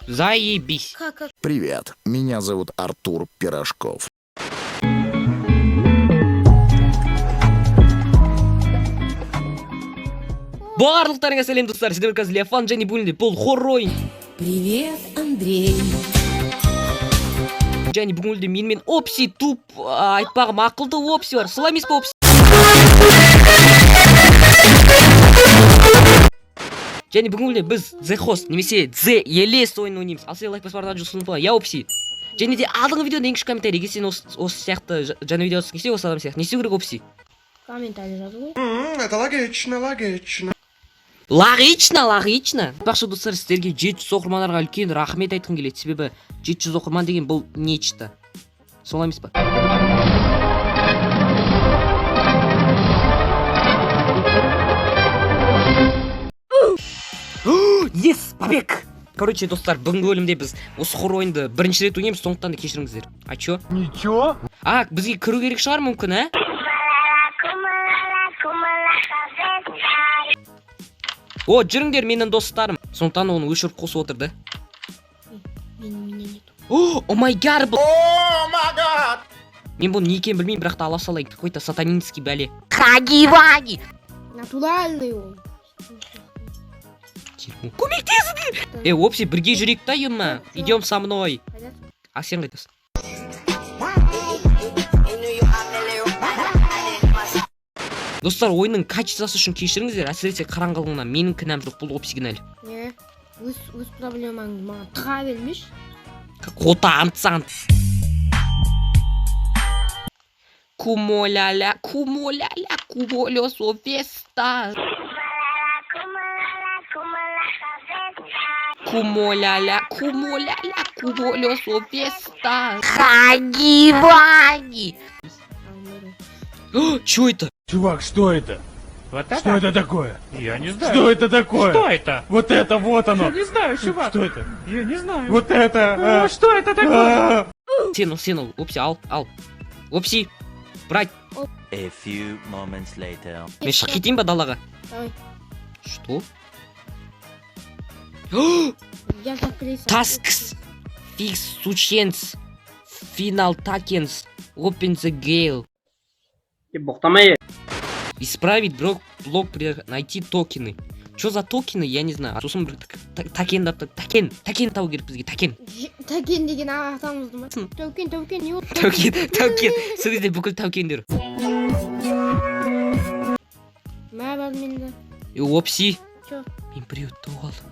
Заебись. Как? Привет, меня зовут Артур Пирожков. Барлықтарыңа сәлем достар, сіздер қазір Леофан және бөлінде бұл хоррор ойын. Привет, Андрей. Және бүгінгі менімен Опси туп айтпағым ақылды Опси бар. Солай емес па Опси? Және бүгінгі біз The Host немесе The Елес ойын ойнаймыз. Ал сен лайк баспардан жүрсің ба? Я Опси. Және де алдыңғы видеода ең күшті комментарийге сен осы сияқты жаңа видео түскен кезде осы адам сияқты не істеу керек Опси? Комментарий жазу. Это логично. Логично. Бақшы достар, сіздерге 700 оқырмандарға үлкен рахмет айтқым келеді. Себебі 700 оқырман деген бұл нечто. Солай емес па? Yes, побег! Короче, достар, бүгінгі бөлімде біз осы хоррор ойынды бірінші рет ойнаймыз, сондықтан да кешіріңіздер. А чё? Ничего? А, бізге кіру керек шығар мүмкін, а? О, жүріңдер менің достарым. Сондықтан оны өшіріп қосып отырды. Меня нету. О май гад! Мен бұны не екенін білмеймін, бірақ та ала салайын. Какой-то сатанинский бәле. Хаги-ваги! Натуральный он. Көмектесіңдер! Опси, бірге жүрейік та, ема. Идем со мной. А сен қайтасың? Достар, ойынның качествосы үшін кешіріңіздер, әсіресе қараңғылығына менің кінәм жоқ, бұл Опси кінәлі. Не? Өз проблемаңды маған тыға бермеш. Кота антсан. Кумоляля, кумолесо феста. Кумоляля, кумолесо феста. Хаги-ваги. Чё это? Чувак, что это? Вот это? Что это такое? Я не знаю. Что это такое? Что это? Вот это вот оно. Я не знаю, чувак. Что это? Я не знаю. Вот это. Что это такое? Сенул, Опси, ал. Опси, брать. A few moments later. Мен шығып кетейін ба далаға? Давай. Что? Я закрылся. Tasks, fix сученс, final takens, open the gale. Исправить блок, найти токены. Что за токены, я не знаю. Сосын бір такен табу керек бізге, такен. Такен деген атамызды ма? Тәукен, не болды? Таукен. Сол кезде бүкіл таукендер. Мә бар менде. Опси. Чё? Мен біреуді тауып алдым.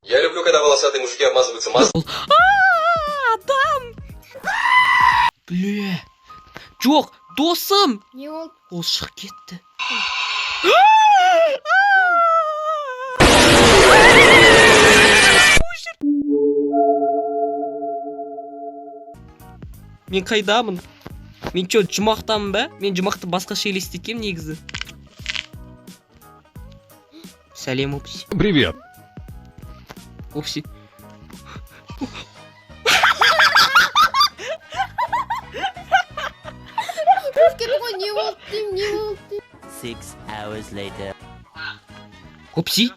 Я люблю, когда волосатые мужики обмазываются маслом. Адам! Бля. Жоқ, досым! Не болды? Ол шығып кетті. Мен қайдамын? Мен чё, жұмақтамын ба? Мен жұмақты басқаша елестеткем негізі. Сәлем, Опси. Привет. Опси. Не болды. 6 hours later. Опси?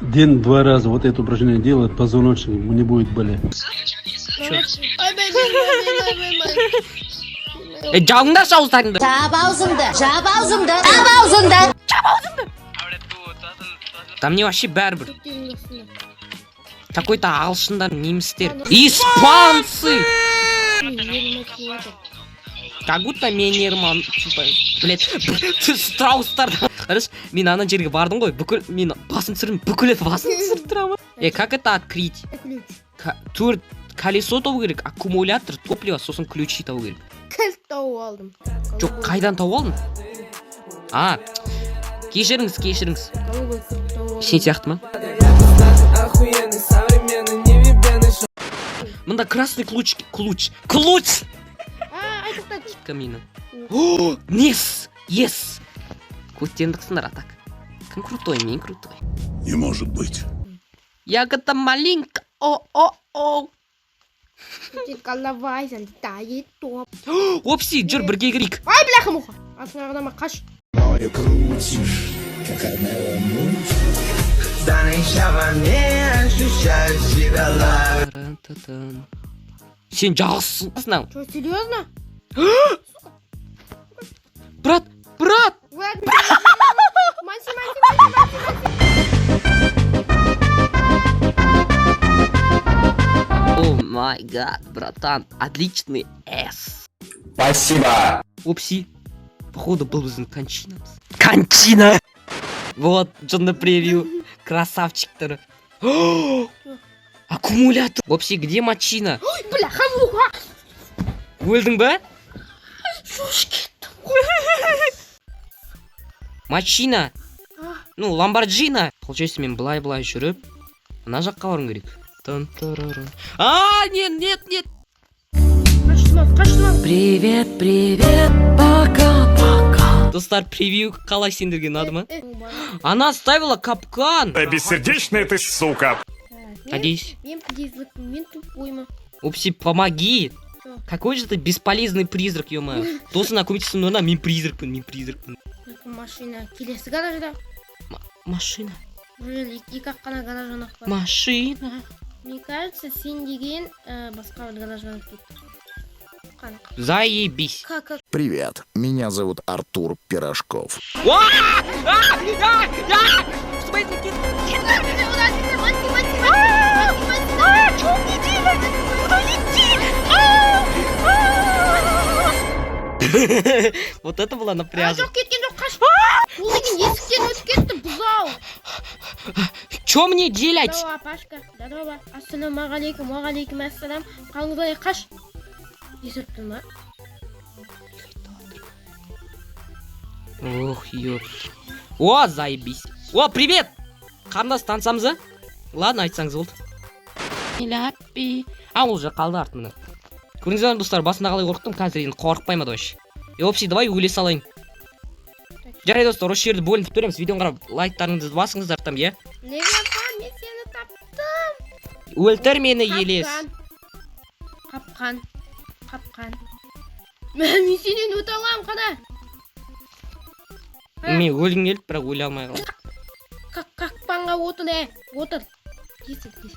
День 2 раза вот это упражнение делает, позвоночник ему не будет болеть. Жағыңда шауыздарыңды. Там не вообще бәрібір. Какой-то ағылшындар, немістер. Испанцы! Как будто мен ерман, типа, блядь, страустар. Қараш, мен ана жерге бардым ғой, бүкіл, мен басын түсірдім, бүкіл басын түсіріп тұрамын. Как это открыть? Төрт колесо табу керек, аккумулятор, топливо, сосын ключи табу керек. Кілт тауып алдым. Жоқ, қайдан тауып алдың? Кешіріңіз. Голубой кілт тауып алдым. Сен сияқты ма? Мында красный ключ. Айтықтат. Камина. Yes. Көттендіксіңдер атак. Кім крутой, мен крутой. Не может быть. Ягода маленька. О. Сен қалавайсың, тайы топ. Опси, жүр бірге кірейік. Ай, бляха муха. Астына адамға қаш. Тан-та-тан. Сен жалғызсың. Что, серьезно? Брат, брат! Манси. О май гад, братан, отличный эс. Спасибо. Опси, походу был біздің кончинамыз. Кончина! Вот, Джонна превью. Красавчиктар. Аккумулятор. Опси, где мочина? Бля, хамуха! Өлдің ба? Мочина. Ну, ламборджина. Получается, мен былай жүріп, ана жаққа баруым керек. Тан-тараран. Нет. Қашты. Привет, пока. Достар, превью қалай сендерге ұнады ма? Она ставила капкан. Да бессердечная ты сука. Надеюсь. Мен тупоймын. Упси, помоги. Какой же ты бесполезный призрак, ё-моё. Досына көмектесуің орнына мен призракпын. Машина келесі гаражда. Машина. Екі-ақ қана гараждан ақ бар. Машина. Мне кажется, сен деген басқа бір гараждан кетті. Заебись. Как? Привет, меня зовут Артур Пирожков. Вот это была напряжно. Жоқ, кеткен жоқ, қаш. Ол деген есіктен өтіп кетті, бұзау. Чё мне делать? Здорово, Пашка. Здорово. Ассаламағалейкум, уағалейкум ассалам. Қалыңыз қаш? Есірттің ма? Ох, ёп. О, заебись. О, привет! Қарындас, танысамыз, а? Ладно, айтсаңыз болды. Ол же қалды артымда. Көріңіздер достар, басында қалай қорықтым, қазір енді қорықпаймын вообще. Опси, давай өле салайын. Жарай достар, осы жерді бөлініп көреміз. Видеоны қарап, лайктарыңызды басыңыздар там, е? Левиафан, мен сені таптым. Өлтір мені, елес. Қапқан. Мен сенен өте алам, қана. Мен өлгім келіп, бірақ өле алмай қалдым. Қақпанға отыр, отыр.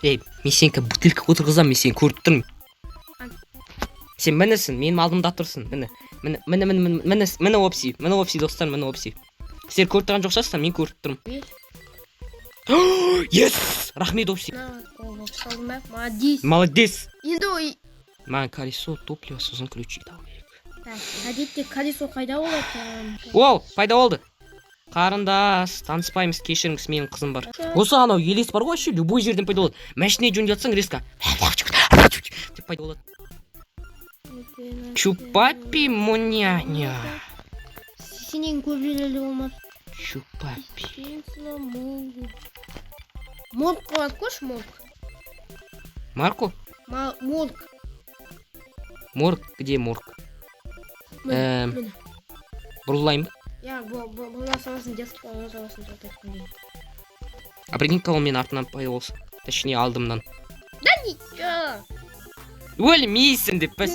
Ей, мен сенікі бутылка отырғызам, мен сені көріп тұрмын. Сен мінісің, менің алдымда тұрсың. Міне опси достар, міне опси. Сіздер көріп тұрған жоқсыздар, мен көріп тұрмын. Yes! Рахмет опси. Молодец. Енді ой. Маған колесо, топливо, сосын ключи дау керек. Әдетте колесо қайда болады? О, пайда болды. Қарындас, таныспаймыз, кешіріңіз, менің қызым бар. Осы анау елес бар ғой, любой жерден пайда болады. Мәшіне жөнде жатсаң, резко деп пайда болады. Чупапи муняня. Сенен көп жерлерде болмас. Чупапи. Молк қылады, көш, молк. Марко? Молк. Морг? Где морг? Бұрылайым. Я, бұлна саласын, детский бұлна саласын жатыртын дейін. А прикинь, кого мен артынан пайда болса. Точнее, алдымнан. Да ничего. Өлмейсің деп біз.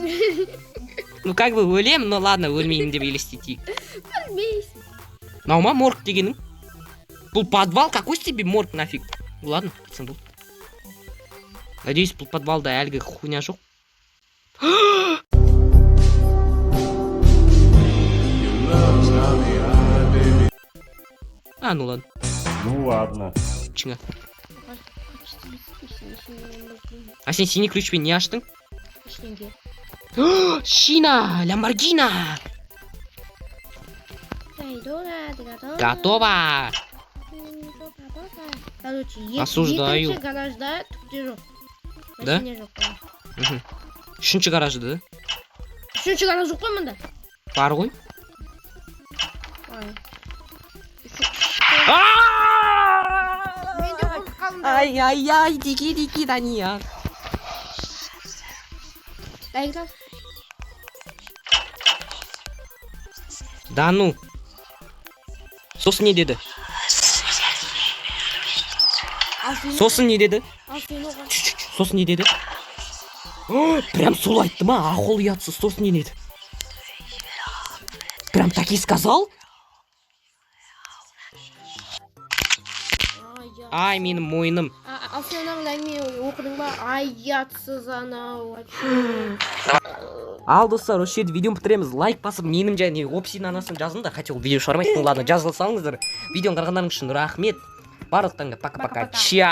Ну как бы өлем, но ладно, өлмеймін деп елестетейік. Өлмейсің. Мынау ма морг дегенің? Бұл подвал, какой тебе морг нафиг? Ладно, кетсін бұл. Надеюсь, бұл подвалда әлгі хуйня жоқ. Ну ладно. Ну ладно. Чыңа. А сен синий ключпен не аштың? Ештеңге. Шина! Ламборгина! Готово! Короче, Осуждаю. екінші гаражда түкте жоқ. Да? Мәшине жоқ қой. Үшінші гаражды, да? Үшінші гараж жоқ қой мұнда. Бар ғой? Мен де қорқып қалдым. Ай, диги, Дания. Дайграм. Да ну. Сосын не деді? Сосын не деді? Сосын не деді? Прям сол айтты ма? Ахол ұятсыз, сосын не деді? Прям так и сказал? Ай, менің мойным. Астананың әңгіме оқыдың ба? Ай, ұятсыз анау. Ал достар, осы жерде видеоны бітіреміз. Лайк басып, менің және опсидің анасын жазыңдар. Хотя ол видео шығармайды. Ладно, жазылсаңыздар. Видеоны қарағандарыңыз үшін рахмет. Барлықтарыңа пока-пока. Чао.